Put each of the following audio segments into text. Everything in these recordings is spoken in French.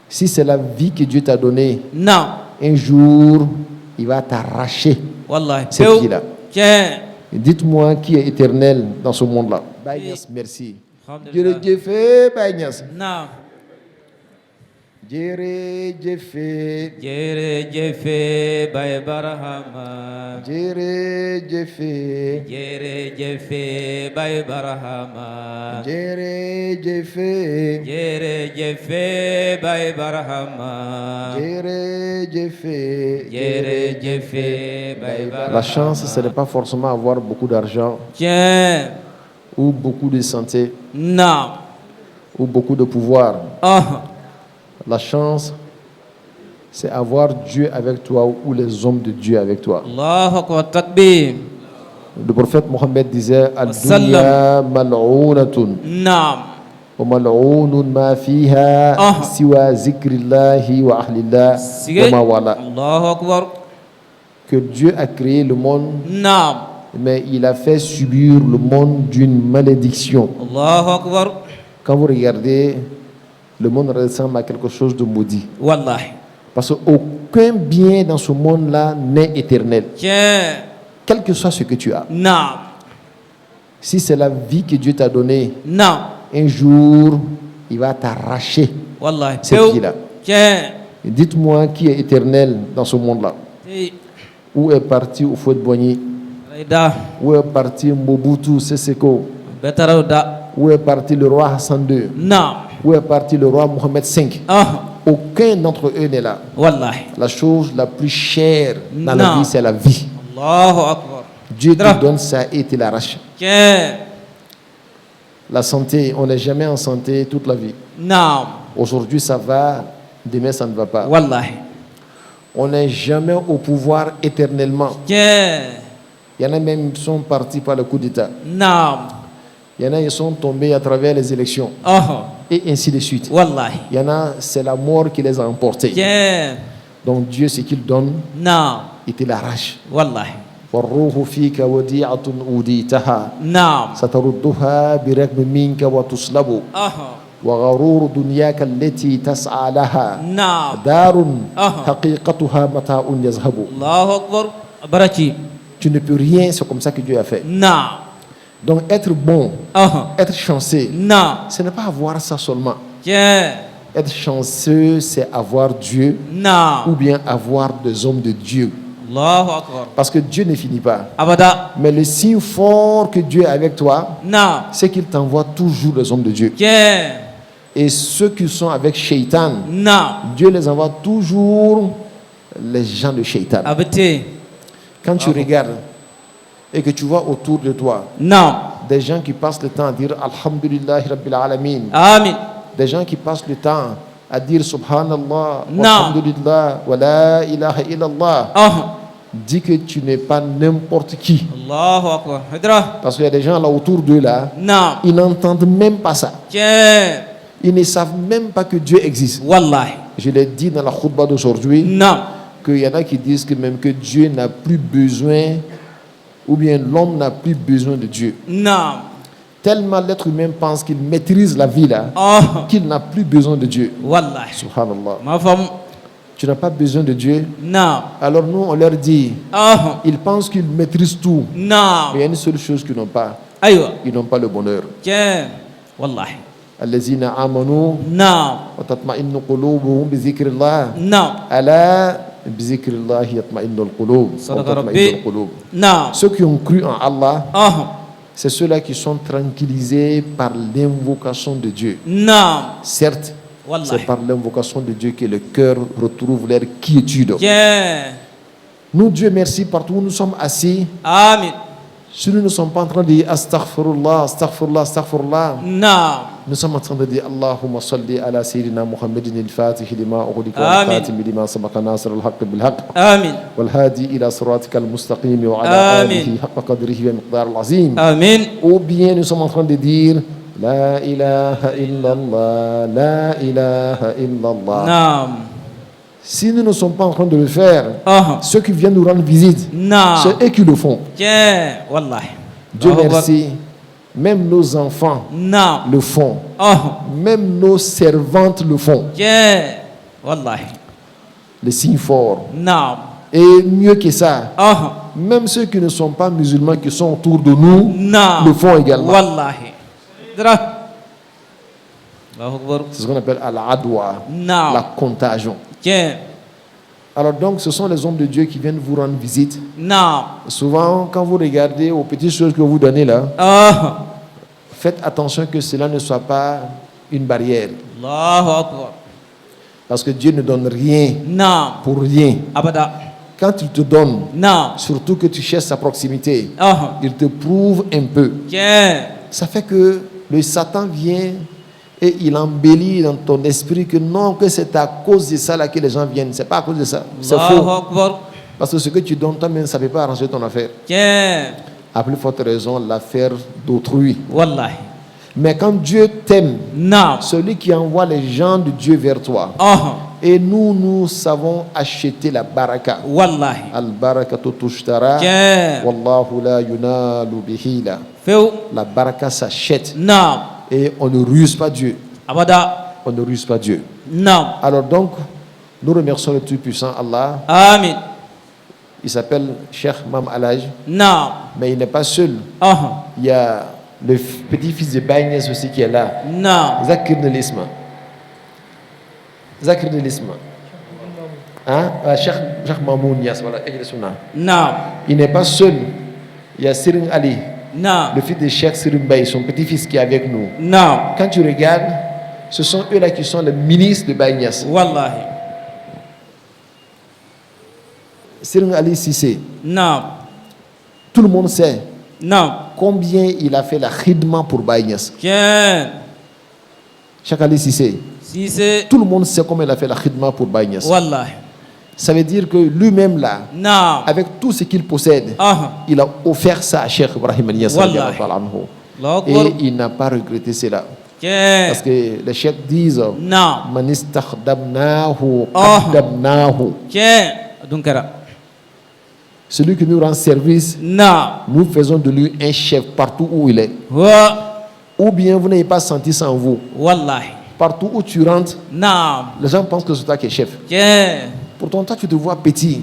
Si c'est la vie que Dieu t'a donnée, Non. un jour, il va t'arracher Wallahi. cette vie-là. Tiens. Dites-moi qui est éternel dans ce monde-là. Baye Niass, merci. Jërëjëf Baye Niass. Non. Jërëjëf. Jërëjëf Baye Barahama. Jërëjëf. Jërëjëf Baye Barahama. Jërëjëf. Jërëjëf Baye Barahama. Jërëjëf. Jërëjëf Baye Barahama. La chance, ce n'est pas forcément avoir beaucoup d'argent Tiens. ou beaucoup de santé Non. ou beaucoup de pouvoir. Oh. La chance, c'est avoir Dieu avec toi ou les hommes de Dieu avec toi. Allahu Akbar takbir. Le prophète Mohammed disait Wassalam. Al-dunya mal'oonatun Naam. wa mal'oonun ma fiha Ah. siwa zikrillahi wa ahlillah wa ma wala. Allahu Akbar. Que Dieu a créé le monde, Naam. mais il a fait subir le monde d'une malédiction. Allahu Akbar. Quand vous regardez, le monde ressemble à quelque chose de maudit. Wallahi. Parce qu'aucun bien dans ce monde-là n'est éternel. Tiens. Quel que soit ce que tu as. Naam. Si c'est la vie que Dieu t'a donnée, Naam. un jour, il va t'arracher Wallahi. cette vie-là. Tiens. Dites-moi qui est éternel dans ce monde-là. Où est parti Houphouët-Boigny? Raida. Où est parti Mobutu Sese Seko? Betarawda. Où est parti le roi Hassan II? Naam. Où est parti le roi Mohamed V? Ah. Aucun d'entre eux n'est là. Wallahi. La chose la plus chère dans la Non. vie, c'est la vie. Allahu Akbar. Dieu te donne ça et te l'arrache. Tiens. La santé, on n'est jamais en santé toute la vie. Naam. Aujourd'hui, ça va, demain, ça ne va pas. Wallahi. On n'est jamais au pouvoir éternellement. Tiens. Il y en a même qui sont partis par le coup d'État. Naam. Il y en a qui sont tombés à travers les élections. Oh. Et ainsi de suite. Wallahi. Il y en a, c'est la mort qui les a emportés. Tiens. Donc Dieu, ce qu'il donne, Naam. il te l'arrache. Wallahi. والروح فيك وديعة أوديتها Naam. ستردها برغم منك وتصلب Oh. وغرور دنياك التي تسعى لها Naam. دار أها. حقيقتها متاع يذهب. Allahu Akbar. Baraki. Tu ne peux rien, c'est comme ça que Dieu a fait. Naam. Donc être bon, Oh. être chanceux, Naam. ce n'est pas avoir ça seulement. Tiens. Être chanceux, c'est avoir Dieu ou Naam. bien avoir des hommes de Dieu. Allahu Akbar. Parce que Dieu ne finit pas. Abada. Mais le signe fort que Dieu est avec toi, Naam. c'est qu'il t'envoie toujours les hommes de Dieu. Tiens. Et ceux qui sont avec Shaitan, Naam. Dieu les envoie toujours les gens de Shaitan. Abate. Quand tu regardes et que tu vois autour de toi Naam. des gens qui passent le temps à dire Alhamdulillah Rabbil Alamin, Amin. des gens qui passent le temps à dire Subhanallah, Non. Alhamdulillah, wa la ilaha illallah, Oh. dis que tu n'es pas n'importe qui. Allahu Akbar. Hidra. Parce qu'il y a des gens là autour d'eux là, Naam. ils n'entendent même pas ça. Tiens. Ils ne savent même pas que Dieu existe. Wallahi. Je l'ai dit dans la khutbah d'aujourd'hui, Naam. qu'il y en a qui disent que même que Dieu n'a plus besoin, ou bien l'homme n'a plus besoin de Dieu. Naam. Tellement l'être humain pense qu'il maîtrise la vie là, Oh. qu'il n'a plus besoin de Dieu. Wallahi. Subhanallah. Mafhum. Tu n'as pas besoin de Dieu. Naam. Alors nous, on leur dit, Oh. ils pensent qu'ils maîtrisent tout. Mais il y Naam. a une seule chose qu'ils n'ont pas. Aywa. Ils n'ont pas le bonheur. Tiens. Wallahi. الذين آمنوا Naam. وتطمئن قلوبهم بذكر الله Naam. ألا بذكر الله يطمئن القلوب صدق وتطمئن ربي. القلوب. Naam. Ceux qui ont cru en Allah, Oh. c'est ceux-là qui sont tranquillisés par l'invocation de Dieu. Naam. Certes, c'est Wallahi. par l'invocation de Dieu que le cœur retrouve leur quiétude. Tiens. Nous, Dieu merci, partout où nous sommes assis, Amin. si nous ne sommes pas en train de dire Astaghfirullah, Astaghfirullah, Astaghfirullah, Naam. nous sommes en train de dire Allahumma salli ala Sayyidina Muhammadin al-Fatih lima ughliqa Amin. wal-Khatim lima sabaqa nasir al-haqq bil-haqq Amin. wal-hadi ila siratika al-mustaqim wa ala Amin. alihi haqqa qadrihi wa miqdar al-azim. Amin. Ou bien nous sommes en train de dire La ilaha illallah, la ilaha illallah. Naam. Si nous ne sommes pas en train de le faire, Oh. ceux qui viennent nous rendre visite, Naam. c'est eux qui le font. Tiens. Wallahi. Dieu Allahu Akbar. merci, même nos enfants Naam. le font, Oh. même nos servantes le font. Tiens. Wallahi. les signes forts. Naam. Et mieux que ça, Aha. même ceux qui ne sont pas musulmans, qui sont autour de nous, Naam. le font également. Wallahi. Dra. Allahu Akbar. C'est ce qu'on appelle al-adwa, Naam. la contagion. Tiens. Alors donc, ce sont les hommes de Dieu qui viennent vous rendre visite. Naam. Souvent, quand vous regardez aux petites choses que vous donnez là, Aha. faites attention que cela ne soit pas une barrière. Allahu Akbar. Parce que Dieu ne donne rien Naam. pour rien. Abada. Quand il te donne, Naam. surtout que tu cherches sa proximité, Aha. il te prouve un peu. Tiens. Ça fait que le Satan vient et il embellit dans ton esprit que non, que c'est à cause de ça là que les gens viennent. C'est pas à cause de ça. C'est Allahu faux. Akbar. Parce que ce que tu donnes toi-même, ça ne peut pas arranger ton affaire. Tiens. À plus forte raison, l'affaire d'autrui. Wallahi. Mais quand Dieu t'aime, Naam. celui qui envoie les gens de Dieu vers toi, Aha. et nous savons acheter la baraka. Wallahi. Al-barakatu tushtara, Tiens. wallahu la yunalu bihila. Feu. La baraka s'achète Naam. et on ne ruse pas Dieu. Abada. On ne ruse pas Dieu. Naam. Alors donc, nous remercions le Tout-Puissant Allah. Amin. Il s'appelle Cheikh Mam Alaj, Naam. mais il n'est pas seul. Aha. Il y a le petit-fils de Baïnès aussi qui est là. Naam. Zakir Nelisma. Zakir Nelisma. Hein? Cheikh Mamoun Nias, voilà, Naam. il n'est pas seul. Il y a Sirin Ali, Naam. le fils de Cheikh Sirin Baye, son petit-fils qui est avec nous. Naam. Quand tu regardes, ce sont eux là qui sont les ministres de Baïnias. Wallahi. Sirin Ali Sissé, Naam. tout le monde sait Naam. combien il a fait la khidma pour Baïnias. Tiens. Cheikh Ali Sissé, Si c'est. tout le monde sait comment il a fait la khidma pour Baïnias. Wallahi. Ça veut dire que lui-même là, Naam. avec tout ce qu'il possède, Aha. il a offert ça à Cheikh Ibrahim Niass. Wallahi. Allahu Akbar. Et il n'a pas regretté cela. Tiens. Parce que les chefs disent Naam. Man istakhdamnahu Ah. qaddamnahu. Tiens. Dunkara. Celui qui nous rend service, Naam. nous faisons de lui un chef partout où il est. Wa. Ou bien vous n'avez pas senti ça en vous. Wallahi. Partout où tu rentres, Naam. les gens pensent que c'est toi qui es chef. Tiens. Pourtant, toi, tu te vois petit,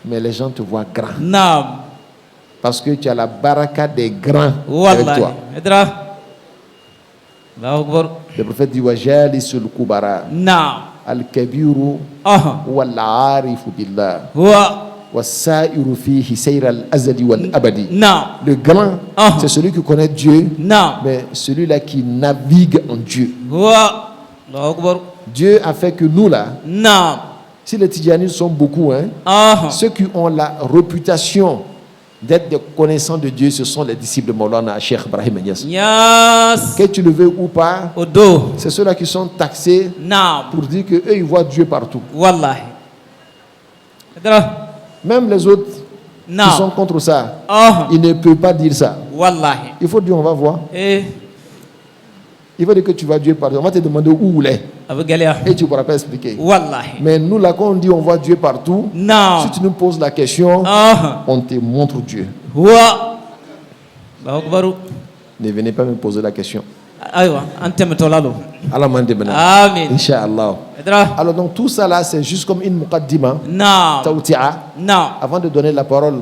mais les gens te voient grand. Naam. Parce que tu as la baraka des grands avec Wallahi. toi. Edra. Allahu Akbar. Le prophète dit Wajalisul kubara Naam. al-kabiru Aha. wal-arifu billah Wa. was-sa'iru fihi sayra al-azali wal-abadi. Naam. Le grand, Ah. c'est celui qui connaît Dieu, Naam. mais celui-là qui navigue en Dieu. Wa. Allahu Akbar. Dieu a fait que nous là, Naam. si les Tidjanis sont beaucoup, hein, Aha. ceux qui ont la réputation d'être des connaissants de Dieu, ce sont les disciples de Maulana Cheikh Ibrahim Niass. Yas. Que tu le veux ou pas, Odo. c'est ceux-là qui sont taxés Naam. pour dire qu'eux, ils voient Dieu partout. Wallahi. Edra. Même les autres qui sont Naam. contre ça, Aha. ils ne peuvent pas dire ça. Wallahi. Il faut dire, on va voir. Eh. Il faut dire que tu vois Dieu partout. On va te demander où il est. Avec Galia. Et tu ne pourras pas expliquer. Wallahi. Mais nous, là, quand on dit on voit Dieu partout, Naam. si tu nous poses la question, Aha. on te montre Dieu. Wa. Allahu Akbar. Ne venez pas me poser la question. Aywa. Antem tolalo. Allah m'en demande. Amin. Inch'Allah. Edra. Alors donc tout ça là, c'est juste comme une muqaddima, Naam. tawti'a, Naam. avant de donner la parole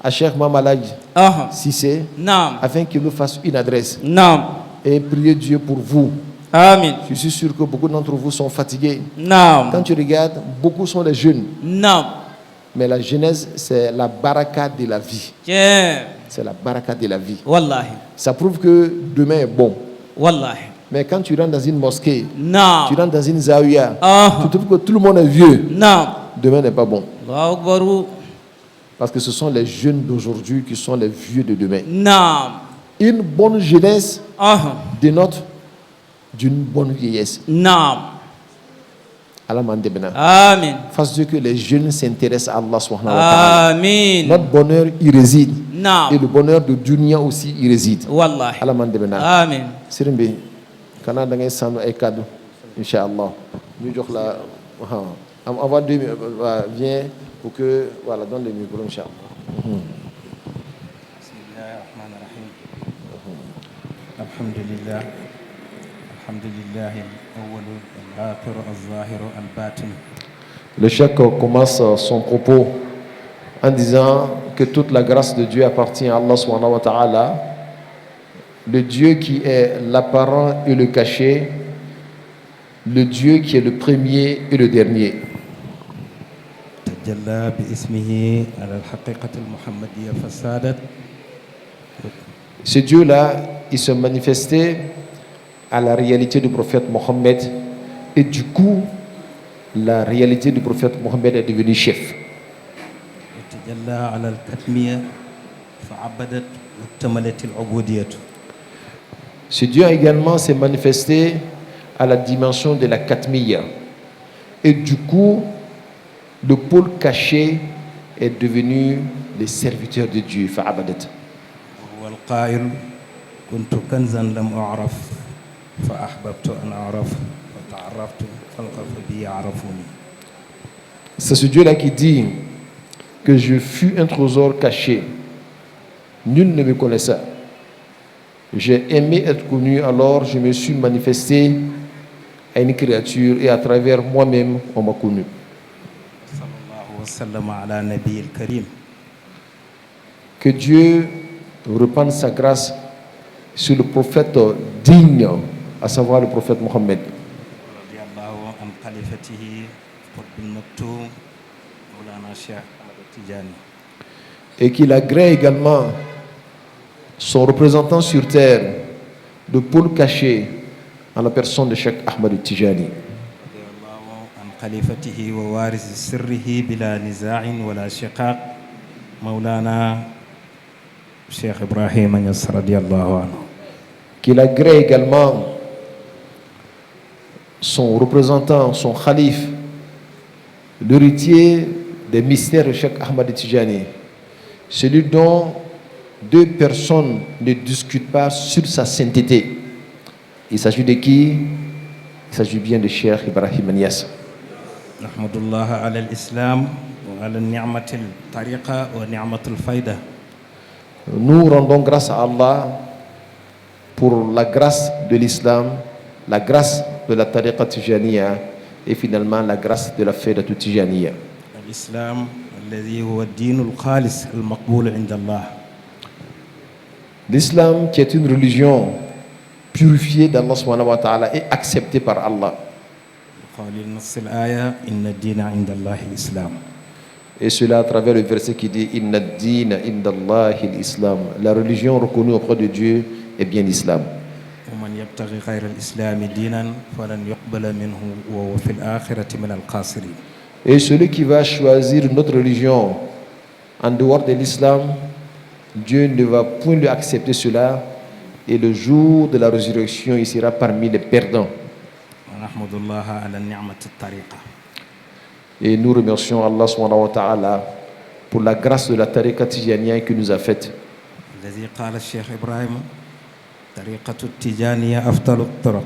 à Cheikh Mamalaj Aha. Sissé, Naam. afin qu'il nous fasse une adresse Naam. et prier Dieu pour vous. Amin. Je suis sûr que beaucoup d'entre vous sont fatigués. Naam. Quand tu regardes, beaucoup sont les jeunes. Naam. Mais la jeunesse, c'est la baraka de la vie. Tiens. C'est la baraka de la vie. Wallahi. Ça prouve que demain est bon. Wallahi. Mais quand tu rentres dans une mosquée, tu Naam. rentres dans une zawiya, Ah. tu trouves que tout le monde est vieux. Naam. Demain n'est pas bon. Allahu Akbar. Parce que ce sont les jeunes d'aujourd'hui qui sont les vieux de demain. Naam. Une bonne jeunesse Aha. dénote d'une bonne vieillesse. Naam. Allah m'en demande. Amin. Fasse Dieu que les jeunes s'intéressent à Allah subhanahu wa ta'ala. Amin. Notre bonheur y réside. Naam. Et le bonheur de dunya aussi y réside. Wallahi. Allah m'en demande. Amin. Sirimbe, kana da ngay sànnu ay kàddu incha allah ñu jox la avant 2 minutes viens pour que voilà donne le micro incha allah. بسم الله الرحمن الرحيم الحمد لله الحمد لله الأول الآخر الظاهر الباطن. Le cheikh commence son propos en disant que toute la grâce de Dieu appartient à Allah subhanahu wa ta'ala, le Dieu qui est l'apparent et le caché, le Dieu qui est le premier et le dernier. تجلى باسمه على الحقيقة المحمدية فسادت. Ce Dieu-là, il se manifestait à la réalité du prophète Mohammed et du coup, la réalité du prophète Mohammed est devenue chef. وتجلى على الكتمية فعبدت واكتملت العبودية. Ce Dieu également s'est manifesté à la dimension de la Katmiya. Et du coup, le pôle caché est devenu les serviteurs de Dieu. Fa'abadat. وهو القائل كنت كنزا لم أعرف فأحببت أن أعرف فتعرفت فالقف بي يعرفوني. C'est ce Dieu-là qui dit que je fus un trésor caché. Nul ne me connaissait. J'ai aimé être connu, alors je me suis manifesté à une créature et à travers moi-même, on m'a connu. صلى الله وسلم على نبي الكريم. Que Dieu repande sa grâce sur le prophète digne, à savoir le prophète Mohammed. رضي الله عن خليفته قطب المكتوم مولانا الشيخ أحمد التجاني. Et qu'il agrée également son représentant sur terre, le pôle caché, en la personne de Cheikh Ahmad Tijani. رضي الله عن خليفته ووارث سره بلا نزاع ولا شقاق مولانا الشيخ إبراهيم نصر رضي الله عنه. Qu'il agrée également son représentant, son khalif, l'héritier des mystères de Cheikh Ahmad Tijani, celui dont deux personnes ne discutent pas sur sa sainteté. Il s'agit de qui? Il s'agit bien de Cheikh Ibrahim Niass. نحمد الله على الإسلام وعلى النعمة الطريقة ونعمة الفائدة. Nous rendons grâce à Allah pour la grâce de l'islam, la grâce de la tariqa tijaniya et finalement la grâce de la faida tijaniya. الإسلام الذي هو الدين الخالص المقبول عند الله. L'islam qui est une religion purifiée d'Allah subhanahu wa ta'ala et acceptée par Allah. قال نص الآية إن الدين عند الله الإسلام. Et cela à travers le verset qui dit Inna ad-dina inda Allahi l'islam. La religion reconnue auprès de Dieu est bien l'islam. ومن يبتغي غير الإسلام دينا فلن يقبل منه وهو في الآخرة من الخاسرين. Et celui qui va choisir notre religion en dehors de l'islam, Dieu ne va point lui accepter cela. Et le jour de la résurrection, il sera parmi les perdants. ونحمد الله على النعمة الطريقة. Et nous remercions Allah subhanahu wa ta'ala pour la grâce de la tariqa tijaniya qu'il nous a faite. الذي قال الشيخ إبراهيم طريقة التجانية أفضل الطرق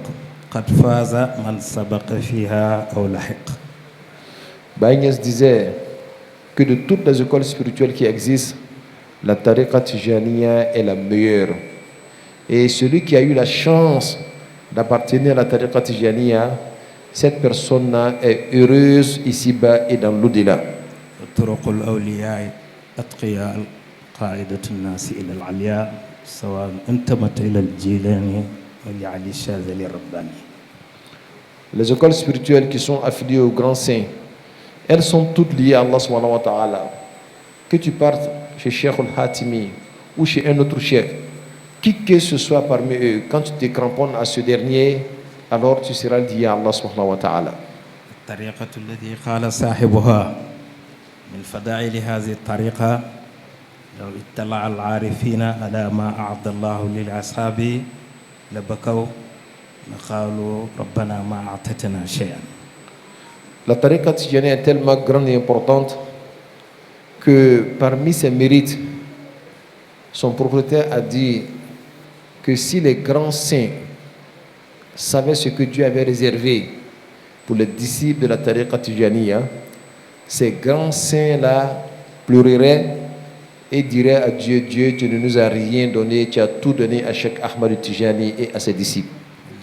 قد فاز من سبق فيها أو لحق. Baye Niass disait que de toutes les écoles spirituelles qui existent, la tariqa tijaniya est la meilleure. Et celui qui a eu la chance d'appartenir à la tariqa tijaniya, cette personne-là est heureuse ici-bas et dans l'au-delà. طرق الأولياء أتقياء قاعدة الناس إلى العلياء سواء انتمت إلى الجيلاني ولعلي الشاذلي الرباني. Les écoles spirituelles qui sont affiliées aux grands saints, elles sont toutes liées à Allah subhanahu wa ta'ala. Que tu partes chez Cheikh al-Hatimi ou chez un autre cheikh, qui que ce soit parmi eux, quand tu te cramponnes à ce dernier, alors tu seras lié à Allah subhanahu wa ta'ala. الطريقة التي قال صاحبها من فضائل هذه الطريقة لو اطلع العارفين على ما أعد الله للأصحاب لبكوا لقالوا ربنا ما أعطتنا شيئا. La tariqa tijaniya est tellement grande et importante que parmi ses mérites, son propriétaire a dit que si les grands saints savaient ce que Dieu avait réservé pour les disciples de la tariqa tijaniya, ces grands saints-là pleureraient et diraient à Dieu, Dieu, tu ne nous as rien donné, tu as tout donné à Cheikh Ahmad Tijani et à ses disciples.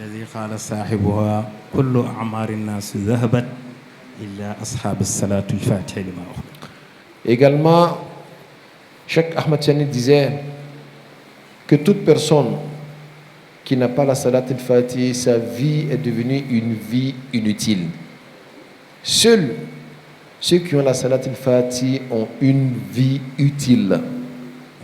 الذي قال صاحبها كل أعمار الناس ذهبت إلا أصحاب الصلاة الفاتحة لما أخلق. Également, Cheikh Ahmad Tidiane disait que toute personne qui n'a pas la Salat al-Fatih, sa vie est devenue une vie inutile. Seuls ceux qui ont la Salat al-Fatih ont une vie utile.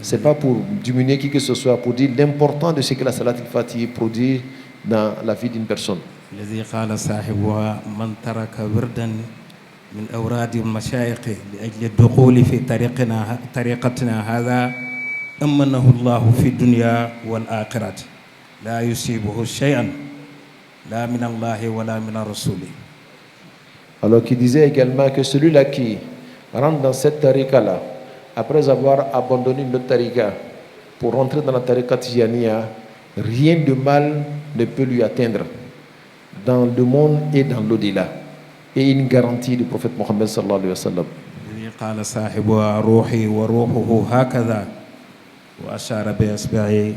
Ce n'est pas pour diminuer qui que ce soit, pour dire l'important de ce que la Salat al-Fatih produit dans la vie d'une personne. الذي قال صاحبها من ترك وردا من أوراد المشايخ لأجل الدخول في طريقتنا هذا أمنه الله في الدنيا والآخرة لا يصيبه شيئا لا من الله ولا من الرسول. Alors qu'il disait également que celui-là qui rentre dans cette tariqa-là, après avoir abandonné notre tariqa pour rentrer dans la tariqa Tijaniya, rien de mal ne peut lui atteindre dans le monde et dans l'au-delà. Et une garantie du prophète Mohammed sallallahu alayhi wa sallam. الذي قال صاحبها روحي وروحه هكذا وأشار بإصبعه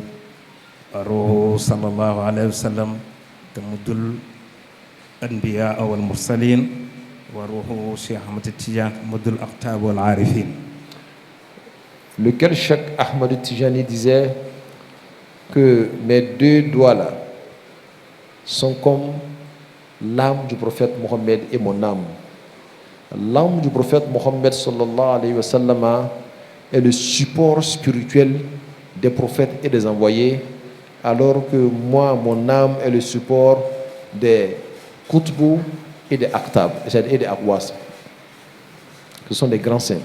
روحه صلى الله عليه وسلم تمد الأنبياء والمرسلين وروحه شيخ أحمد التجان مد الأقطاب والعارفين. Lequel Cheikh Ahmad Tijani disait que mes deux doigts-là sont comme l'âme du prophète Mohammed et mon âme. L'âme du prophète Mohammed sallallahu alayhi wa sallam est le support spirituel des prophètes et des envoyés, alors que moi, mon âme est le support des Qutbou et des Aktab, et des Akwas. Ce sont des grands saints.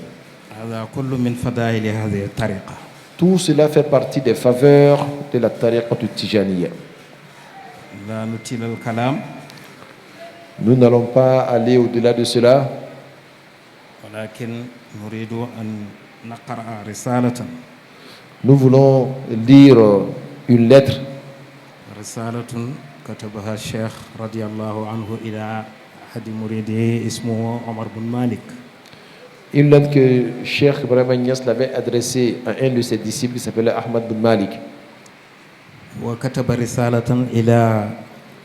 هذا كل من فضائل هذه الطريقة. Tout cela fait partie des faveurs de la tariqa Tijaniya. لا نطيل الكلام. Nous n'allons pas aller au-delà de cela. ولكن نريد أن نقرأ رسالة. Nous voulons lire une lettre. رسالة كتبها الشيخ رضي الله عنه إلى أحد مريده اسمه عمر بن مالك. Une lettre que Cheikh Ibrahim Niass l'avait adressée à un de ses disciples qui s'appelait Ahmad bin Malik. وكتب رسالة إلى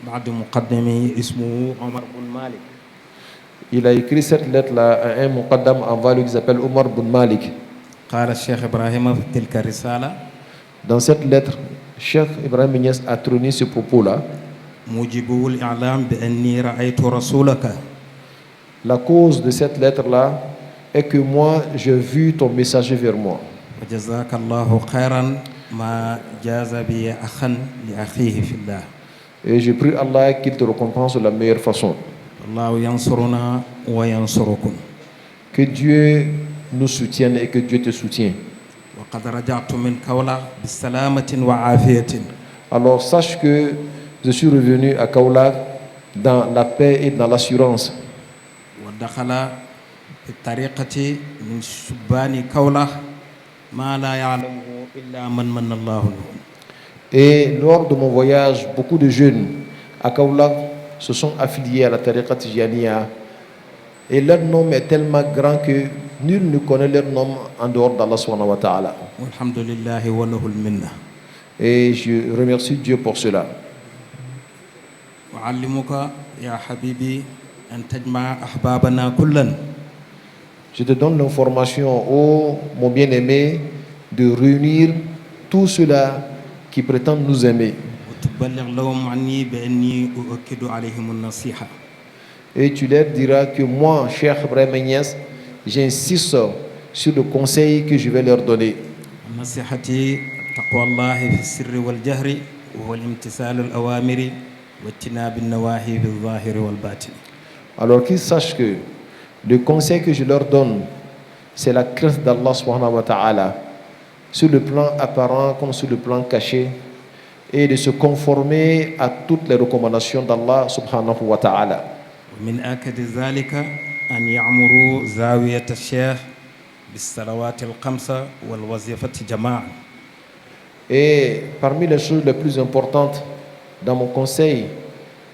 بعض مقدمي اسمه عمر بن مالك. Il a écrit cette lettre-là à un muqaddam envers lui qui s'appelle Omar bin Malik. قال الشيخ إبراهيم في تلك الرسالة. Dans cette lettre, Cheikh Ibrahim Niass a trôné ce propos-là. موجب الإعلام بأني رأيت رسولك. La cause de cette lettre-là est que moi, j'ai vu ton messager vers moi. وجزاك الله خيرا ما جاز بي أخا لأخيه في الله. Et je prie Allah qu'il te récompense de la meilleure façon. الله ينصرنا وينصركم. Que Dieu nous soutienne et que Dieu te soutienne. وقد رجعت من كولا بالسلامة وعافية. Alors sache que je suis revenu à Kaolack dans la paix et dans l'assurance. ودخل في الطريقة من شبان كولا ما لا يعلمه إلا من الله له. Et lors de mon voyage, beaucoup de jeunes à Kaolack se sont affiliés à la tariqa Tijaniya. Et leur nom est tellement grand que nul ne connaît leur nom en dehors d'Allah subhanahu wa ta'ala. والحمد لله وله المنة. Et je remercie Dieu pour cela. أعلمك يا حبيبي أن تجمع أحبابنا كلا. Je te donne l'information, ô mon bien-aimé, de réunir tous ceux-là qui prétendent nous aimer. وتبلغ لهم عني بأني أؤكد عليهم النصيحة. Et tu leur diras que moi, Cheikh Ibrahim Niass, j'insiste sur le conseil que je vais leur donner. نصيحتي تقوى الله في السر والجهر وهو الامتثال الأوامر واجتناب النواهي بالظاهر والباطن. Alors qu'ils sachent que le conseil que je leur donne, c'est la crainte d'Allah subhanahu wa ta'ala, sur le plan apparent comme sur le plan caché, et de se conformer à toutes les recommandations d'Allah subhanahu wa ta'ala. ومن آكد ذلك أن يعمروا زاوية الشيخ بالصلوات الخمسة والوظيفة جماعة. Et parmi les choses les plus importantes dans mon conseil,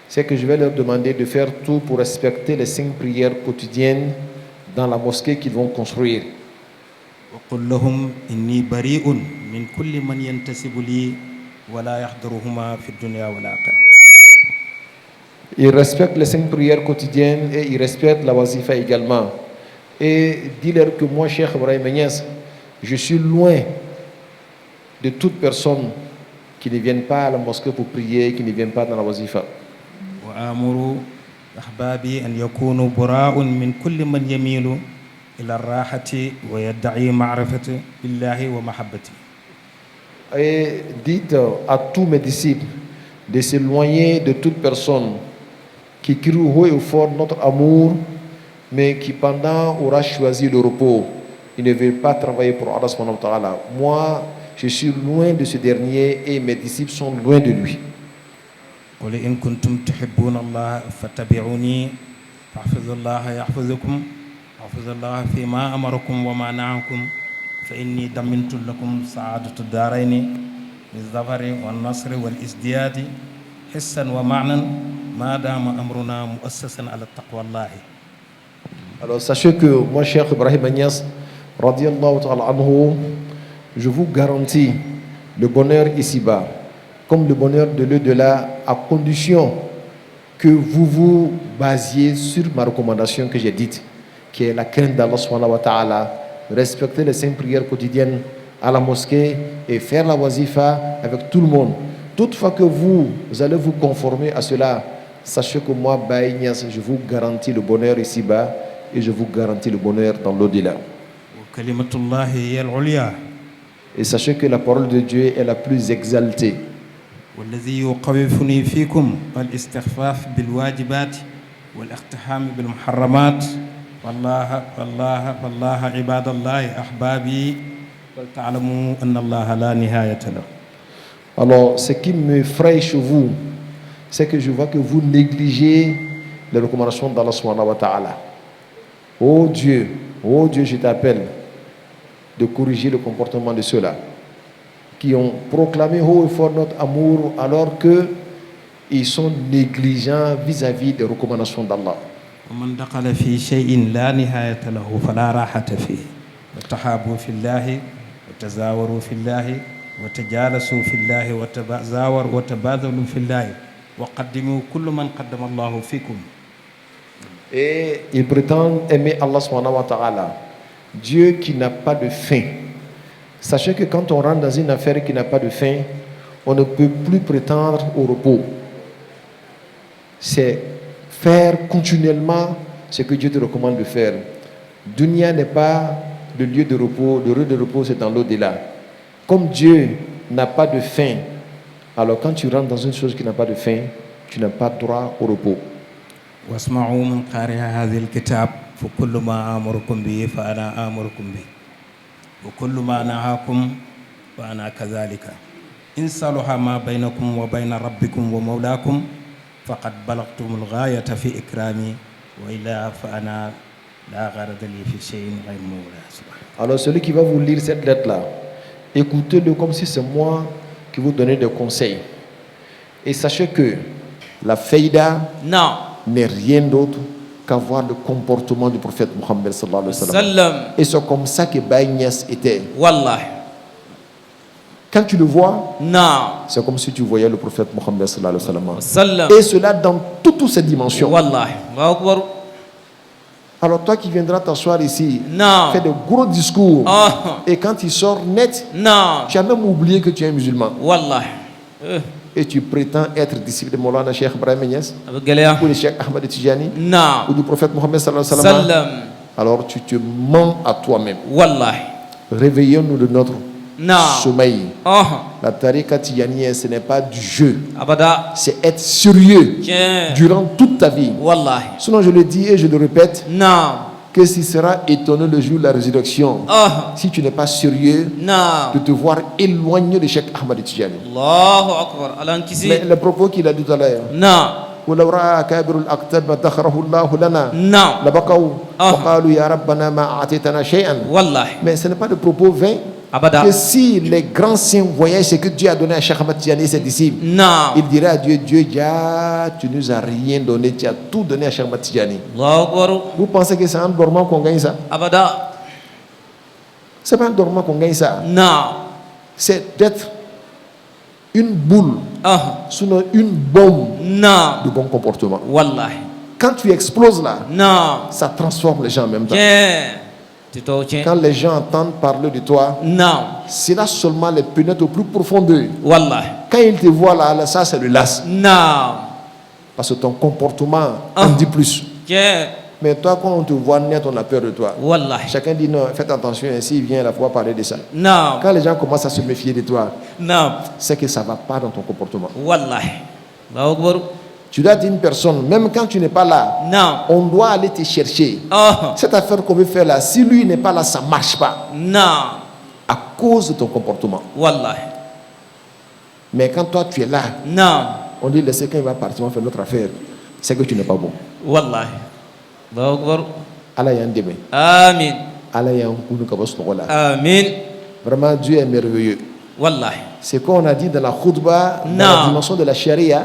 c'est que je vais leur demander de faire tout pour respecter les 5 prières quotidiennes dans la mosquée qu'ils vont construire. وقل لهم إني بريء من كل من ينتسب لي ولا يحضرهما في الدنيا والآخرة. Ils respectent les 5 prières quotidiennes et ils respectent la wazifa également. Et dis-leur que moi, Cheikh Ibrahim Niass, je suis loin de toute personne qui ne vienne pas à la mosquée pour prier, qui ne vienne pas dans la wazifa. وآمر أحبابي أن يكونوا براء من كل من يميل إلى الراحة ويدعي معرفة بالله ومحبته. Et dites à tous mes disciples de s'éloigner de toute personne qui crie haut et fort notre amour, mais qui pendant aura choisi le repos. Il ne veut pas travailler pour Allah subhanahu wa ta'ala. Moi, je suis loin de ce dernier et mes disciples sont loin de lui. قل إن كنتم تحبون الله فاتبعوني فاحفظوا الله يحفظكم حفظ الله فيما أمركم وما نهاكم فإني ضمنت لكم سعادة الدارين بالظفر والنصر والازدياد حسا ومعنى ما دام أمرنا مؤسسا على التقوى الله. Alors sachez que moi, Cheikh Ibrahim Niass, radiallahu ta'ala anhu, je vous garantis le bonheur ici-bas, comme le bonheur de l'au-delà, à condition que vous vous basiez sur ma recommandation que j'ai dite, qui est la crainte d'Allah subhanahu wa ta'ala, respecter les 5 prières quotidiennes à la mosquée et faire la wazifa avec tout le monde. Toutefois que vous allez vous conformer à cela, sachez que moi, Baye Niass, je vous garantis le bonheur ici-bas et je vous garantis le bonheur dans l'au-delà. وكلمة الله هي العليا. Et sachez que la parole de Dieu est la plus exaltée. والذي يقوفني فيكم الاستخفاف بالواجبات والاقتحام بالمحرمات والله عباد الله أحبابي ولتعلموا أن الله لا نهاية له. Alors, ce qui me fraye chez vous, c'est que je vois que vous négligez les recommandations d'Allah subhanahu wa ta'ala. Oh Dieu, je t'appelle de corriger le comportement de ceux-là qui ont proclamé haut et fort notre amour alors qu'ils sont négligents vis-à-vis des recommandations d'Allah. ومن دخل في شيء لا نهاية له فلا راحة فيه وتحابوا في الله وتزاوروا في الله وتجالسوا في الله وتزاوروا وتبادلوا في الله وقدموا كل من قدم الله فيكم. Et ils prétendent aimer Allah subhanahu wa ta'ala, Dieu qui n'a pas de fin. Sachez que quand on rentre dans une affaire qui n'a pas de fin, on ne peut plus prétendre au repos. C'est faire continuellement ce que Dieu te recommande de faire. Dunya n'est pas le lieu de repos, le lieu de repos c'est dans l'au-delà. Comme Dieu n'a pas de fin, alors quand tu rentres dans une chose qui n'a pas de fin, tu n'as pas droit au repos. واسمعوا من قارئ هذا الكتاب فكل ما آمركم به فأنا آمركم به وكل ما نهاكم وأنا كذلك إن صلح ما بينكم وبين ربكم ومولاكم فقد بلغتم الغاية في إكرامي وإلا فأنا لا غرض لي في شيء غير مولاه سبحانه. Alors celui qui va vous lire cette lettre-là, écoutez-le comme si c'est moi qui vous donnais des conseils. Et sachez que la faïda n'est rien d'autre qu'avoir le comportement du prophète Mohammed sallallahu alayhi wa sallam. Et c'est comme ça que Baye Niass était. Wallah. Quand tu le vois, c'est comme si tu voyais le prophète Mohammed sallallahu alayhi wa sallam. Et cela dans toutes ses dimensions. Wallah. Alors toi qui viendras t'asseoir ici, fais de gros discours, et quand il sort net, tu as même oublié que tu es musulman. Wallah. Et tu prétends être disciple de Maulana Cheikh Ibrahim Niass ou de Cheikh Ahmed Tijani ou du prophète Mohammed sallallahu alayhi wa sallam. Alors tu te mens à toi-même. Wallah. Réveillons-nous de notre sommeil. La tariqa Tijani, ce n'est pas du jeu. C'est être sérieux durant toute ta vie. Wallah. Sinon je le dis et je le répète, que tu seras étonné le jour de la résurrection si tu n'es pas sérieux de te voir éloigné de Cheikh Ahmed Tijani. Allahu Akbar. Mais le propos qu'il a dit tout à l'heure, ولو رأى كابر الأقطاب ذكره الله لنا لبقوا وقالوا يا ربنا ما أعطيتنا شيئا. Mais ce n'est pas de propos vain. Que si les grands saints voyaient ce que Dieu a donné à Cheikh Ahmed Tijani et ses disciples, ils diraient à Dieu, Dieu, tu nous as rien donné, tu as tout donné à Cheikh Ahmed Tijani. Vous pensez que c'est en dormant qu'on gagne ça? C'est pas en dormant qu'on gagne ça. C'est d'être une boule, sinon une bombe Non. de bon comportement. Wallahi. Quand tu exploses là, Non. ça transforme les gens en même temps. Tiens. Quand les gens entendent parler de toi, Non. c'est là seulement les pénètre au plus profond d'eux. Wallahi. Quand ils te voient là, ça c'est le las. Non. Parce que ton comportement en dit plus. Tiens. Mais toi, quand on te voit net, on a peur de toi. Wallahi. Chacun dit non, faites attention, ainsi il vient là pouvoir parler de ça. Non. Quand les gens commencent à se méfier de toi, Non. c'est que ça ne va pas dans ton comportement. Wallahi. Allahu Akbar. Tu dois dire à une personne, même quand tu n'es pas là, Non. on doit aller te chercher. Cette affaire qu'on veut faire là, si lui n'est pas là, ça ne marche pas. Non. À cause de ton comportement. Wallahi. Mais quand toi tu es là, Non. on dit laissez quand il va partir, on fait notre affaire. C'est que tu n'es pas bon. Wallahi. Allahu Akbar. Allah y a un demain. Amin. Allah y a un coup de cabos là. Amin. Vraiment, Dieu est merveilleux. Wallahi. C'est qu'on a dit dans la khutbah, dans Non. la dimension de la charia.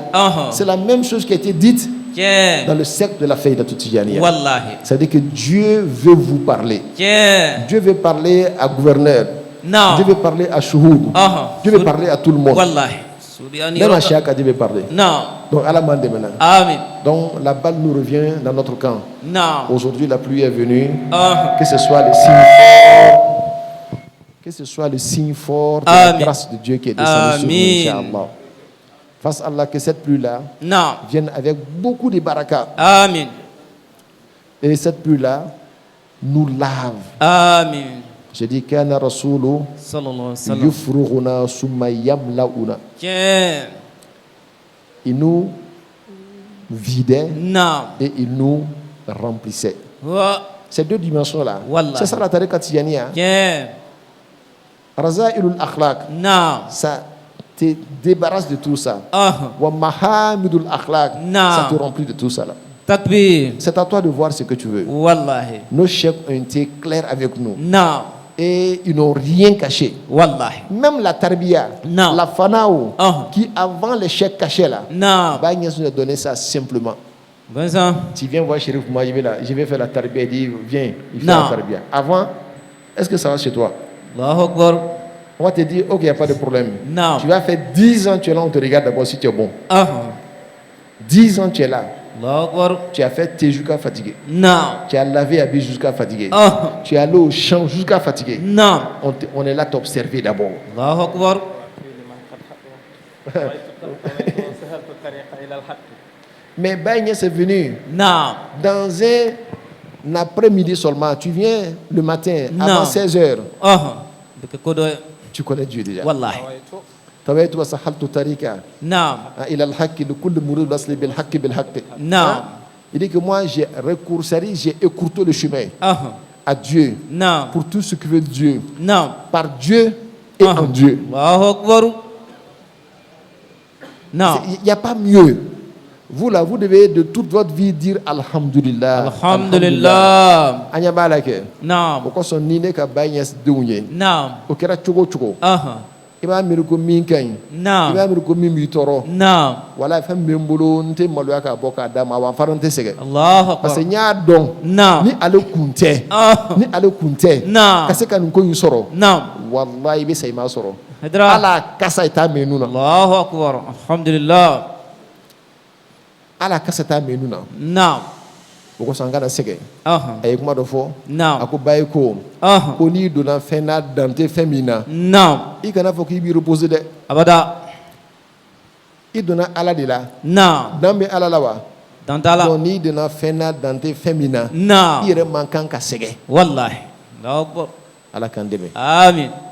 C'est la même chose qui a été dite Tiens. dans le cercle de la Faïda Tijaniya. Wallahi. C'est-à-dire que Dieu veut vous parler. Tiens. Dieu veut parler à gouverneur. Non. Dieu veut parler à Chouhoud. Dieu veut parler à tout le monde. Wallahi. Même à Chaka, Dieu veut parler. Non. Donc, Allah m'a maintenant. Amin. Donc, la balle nous revient dans notre camp. Non. Aujourd'hui, la pluie est venue. Que ce soit le signe fort. Que ce soit le signe fort de la grâce de Dieu qui est descendu sur nous, Inch'Allah. Fasse Allah que cette pluie-là vienne avec beaucoup de barakah. Amin. Et cette pluie-là nous lave. Amin. Je dis kana rasulu yufrughuna summa yamlauna. Il nous vidait et il nous remplissait. Ces deux dimensions-là, c'est ça la tariqa tijaniya. Raza'ilul akhlaq, ça te débarrasse de tout ça. Wa mahamidul akhlaq, ça te remplit de tout ça là. C'est à toi de voir ce que tu veux. Wallahi. Nos chefs ont été clairs avec nous. Non. Et ils n'ont rien caché. Wallahi. Même la tarbiya, la fanao, qui avant les chèques cachés là, Bagnès nous a donné ça simplement. Tu viens voir Chérif, moi je vais faire la tarbiya, il dit viens, il fait la tarbiya. Avant, est-ce que ça va chez toi? Allahu Akbar. On va te dire, ok, il n'y a pas de problème. Non. Tu vas faire 10 ans, tu es là, on te regarde d'abord si tu es bon. 10 ans, tu es là. Tu as fait tes jusqu'à fatigué. Non. Tu as lavé habillé jusqu'à fatigué. Tu es allé au champ jusqu'à fatigué. Non. On est là t'observer d'abord. Allahu Akbar. Mais Bagnès est venu. Non. Dans un après-midi seulement. Tu viens le matin avant 16h. Tu connais Dieu déjà. Wallahi. تويت وسحلت طريقا نعم الى الحق لكل مريد وصل بالحق بالحق. نعم. Il dit que moi j'ai raccourci, j'ai écourté le chemin à Dieu. Non. Pour tout ce que veut Dieu. Non. Par Dieu et en Dieu. Allahu Akbar. Non. Il n'y a pas mieux. Vous là, vous devez de toute votre vie dire Alhamdulillah. Alhamdulillah. Anya balake. Non. Pourquoi son nine ka Bagnès dounye. Non. O kera chogo chogo. I b'a miiri ko min ka ɲi. I b'a miiri ko min b'i tɔɔrɔ. Wala fɛn min bɛ n bolo n tɛ maloya k'a bɔ k'a d'a ma wa n fana n tɛ sɛgɛn. Parce que n y'a dɔn ni ale kun tɛ ni ale kun tɛ ka se ka nin ko in sɔrɔ walahi i bɛ sa i m'a sɔrɔ. Ala kasa i t'a mɛn nun na. Allahu Akbar. Alhamdulillah. Ala kasa t'a mɛn nun na. O kosɔn an kana sɛgɛn. A ye kuma dɔ fɔ. A ko ba ye ko n'i donna fɛn n'a dan tɛ fɛn min na. I kana fɔ k'i b'i reposer dɛ. Abada. I donna Ala de la. Dan bɛ Ala la wa? Dan t'a la. Donc n'i donna fɛn n'a dan tɛ fɛn min na. I yɛrɛ man kan ka sɛgɛn. Wallahi. Allahu Akbar. Ala k'an dɛmɛ. Amin.